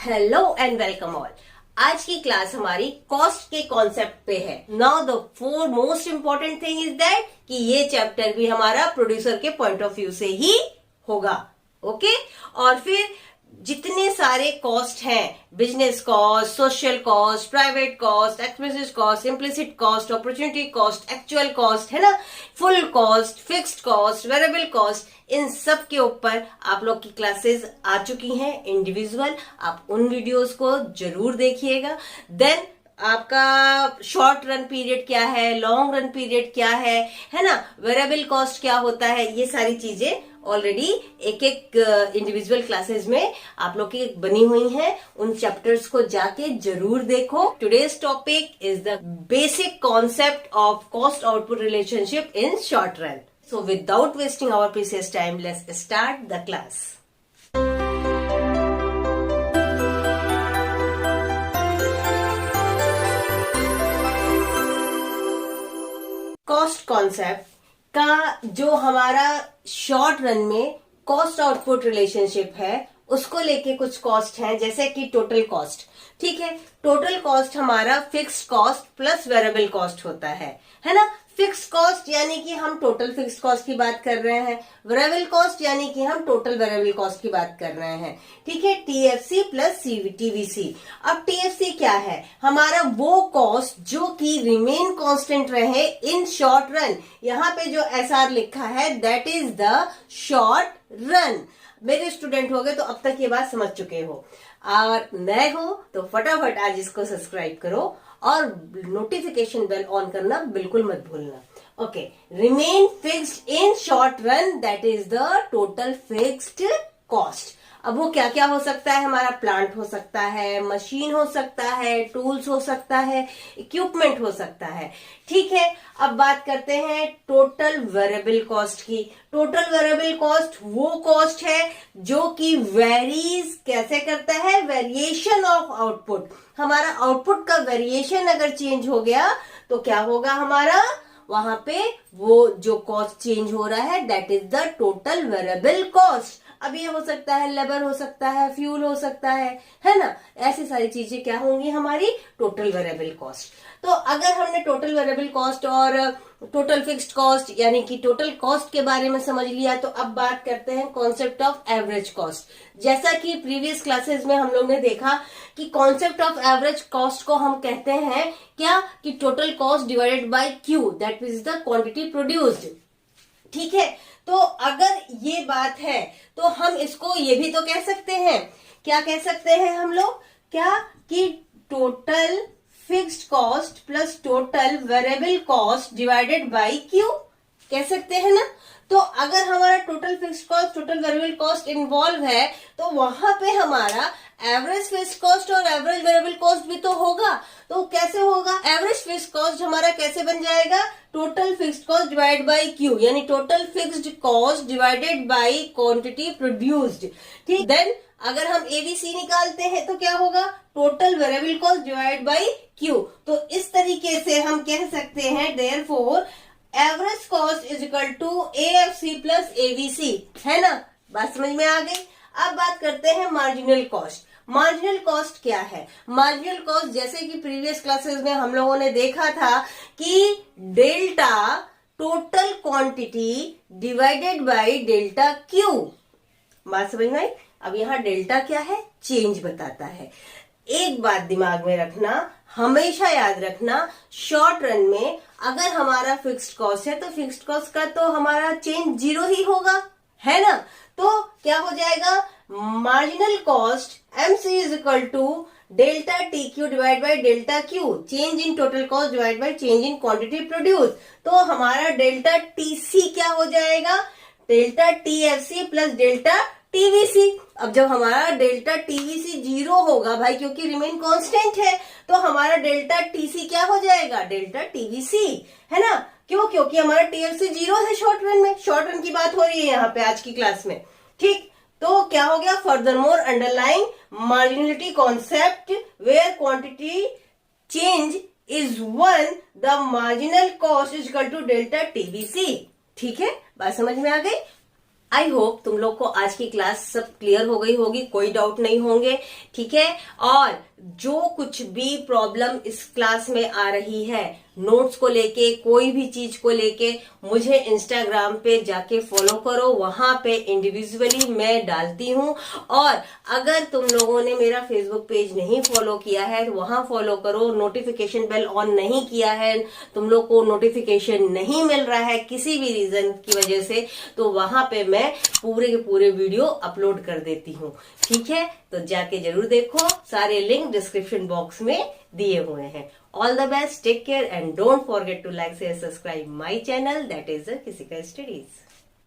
Hello and welcome all. आज की class हमारी कॉस्ट के कॉन्सेप्ट पे है। Now the four most important thing is that कि ये चैप्टर भी हमारा प्रोड्यूसर के पॉइंट ऑफ व्यू से ही होगा। ओके और फिर जितने सारे कॉस्ट हैं, business cost, social cost, private cost, expensive cost, implicit cost, opportunity cost, actual cost है ना, full cost, fixed cost, variable cost, इन सब के ऊपर आप लोग की क्लासेस आ चुकी हैं इंडिविजुअल। आप उन वीडियोस को जरूर देखिएगा। देन आपका शॉर्ट रन पीरियड क्या है, लॉन्ग रन पीरियड क्या है ना, वेरिएबल कॉस्ट क्या होता है, ये सारी चीजें ऑलरेडी एक एक इंडिविजुअल क्लासेस में आप लोग की बनी हुई हैं। उन चैप्टर्स को जाके जरूर देखो। Today's topic is the basic concept of cost output relationship in short run. So without wasting our precious time, let's start the class. Cost concept का जो हमारा शॉर्ट रन में कॉस्ट आउटपुट रिलेशनशिप है उसको लेके कुछ कॉस्ट है, जैसे कि टोटल कॉस्ट। ठीक है, टोटल कॉस्ट हमारा fixed cost plus variable cost होता है ना। फिक्स्ड कॉस्ट यानी कि हम टोटल फिक्स्ड कॉस्ट की बात कर रहे हैं, वेरिएबल कॉस्ट यानी कि हम टोटल वेरिएबल कॉस्ट की बात कर रहे हैं। ठीक है, टीएफसी प्लस टीवीसी। अब टीएफसी क्या है? हमारा वो कॉस्ट जो कि रिमेन कांस्टेंट रहे इन शॉर्ट रन। यहाँ पे जो एसआर लिखा है that is the short run. मेरे स्टूडेंट हो गए तो अब तक ये बात समझ चुके हो, और नए हो तो फटाफट आज इसको सब्सक्राइब करो और नोटिफिकेशन बेल ऑन करना बिल्कुल मत भूलना। Okay, remain fixed in short run that is the total fixed cost. अब वो क्या क्या हो सकता है? हमारा प्लांट हो सकता है, मशीन हो सकता है, टूल्स हो सकता है, इक्विपमेंट हो सकता है। ठीक है, अब बात करते हैं टोटल वेरिएबल कॉस्ट की। टोटल वेरिएबल कॉस्ट वो कॉस्ट है जो कि वेरीज कैसे करता है? Variation of output. हमारा आउटपुट का वेरिएशन अगर चेंज हो गया तो क्या होगा? हमारा वहां पे वो जो कॉस्ट चेंज हो रहा है that is the total variable cost. अब ये हो सकता है लेबर हो सकता है, फ्यूल हो सकता है ना, ऐसी सारी चीजें क्या होंगी? हमारी टोटल वेरिएबल कॉस्ट। तो अगर हमने टोटल वेरिएबल कॉस्ट और टोटल फिक्स्ड कॉस्ट यानी कि टोटल कॉस्ट के बारे में समझ लिया, तो अब बात करते हैं कॉन्सेप्ट ऑफ एवरेज कॉस्ट। जैसा कि प्रीवियस क्लासेस में हम लोग ने देखा कि कॉन्सेप्ट ऑफ एवरेज कॉस्ट को हम कहते हैं क्या कि total cost divided bye Q, that is the quantity produced. ठीक है, तो अगर ये बात है तो हम इसको ये भी तो कह सकते हैं, क्या कह सकते हैं हम लोग? क्या कि total fixed cost plus total variable cost divided bye Q कह सकते हैं ना। तो अगर हमारा total fixed cost total variable cost involve है तो वहां पे हमारा एवरेज फिक्स्ड कॉस्ट और एवरेज वेरिएबल कॉस्ट भी तो होगा। तो कैसे होगा? एवरेज फिक्स्ड कॉस्ट हमारा कैसे बन जाएगा? Total fixed cost divide by Q, यानी total fixed cost divided by quantity produced. ठीक, देन अगर हम एबीसी निकालते हैं तो क्या होगा? Total variable cost divide by Q. तो इस तरीके से हम कह सकते हैं therefore average cost is equal to AFC plus AVC, है ना। बात समझ में आ गई। अब बात करते हैं मार्जिनल कॉस्ट। मार्जिनल कॉस्ट क्या है? मार्जिनल कॉस्ट जैसे कि प्रीवियस क्लासेस में हम लोगों ने देखा था कि delta total quantity divided by delta Q. बात समझ में आई। अब यहाँ डेल्टा क्या है? चेंज बताता है। एक बात दिमाग में रखना, हमेशा याद रखना, शॉर्ट रन में अगर हमारा फिक्स्ड कॉस्ट है तो फिक्स्ड कॉस्ट का तो हमारा चेंज जीरो ही होगा, है ना। तो क्या हो जाएगा? Marginal cost MC is equal to delta T Q divide by delta Q, change in total cost divide by change in quantity produce. तो हमारा डेल्टा टीसी क्या हो जाएगा? Delta TFC plus delta TVC. अब जब हमारा डेल्टा टीवीसी जीरो होगा भाई, क्योंकि रिमेन कांस्टेंट है, तो हमारा डेल्टा टीसी क्या हो जाएगा? डेल्टा टीवीसी, है ना। क्यों? क्योंकि हमारा टीएफसी जीरो है शॉर्ट रन में। शॉर्ट रन की बात हो रही है यहाँ पे आज की क्लास में। ठीक, तो क्या हो गया? Furthermore underline marginality concept where quantity change is one, the marginal cost is equal to delta TVC. ठीक है, बात समझ में आ गई। आई होप तुम लोग को आज की क्लास सब क्लियर हो गई होगी, कोई डाउट नहीं होंगे, ठीक है। और जो कुछ भी प्रॉब्लम इस क्लास में आ रही है, नोट्स को लेके, कोई भी चीज को लेके, मुझे इंस्टाग्राम पे जाके फॉलो करो, वहां पे इंडिविजुअली मैं डालती हूं। और अगर तुम लोगों ने मेरा फेसबुक पेज नहीं फॉलो किया है तो वहां फॉलो करो। नोटिफिकेशन बेल ऑन नहीं किया है, तुम लोग को नोटिफिकेशन नहीं मिल रहा है किसी भी रीजन की वजह से, तो वहां पे मैं पूरे के पूरे वीडियो अपलोड कर देती हूँ, ठीक है। तो जाके जरूर देखो, सारे लिंक डिस्क्रिप्शन बॉक्स में दिए हुए हैं। All the best, take care and don't forget to like share subscribe my channel, that is किसिका स्टडीज।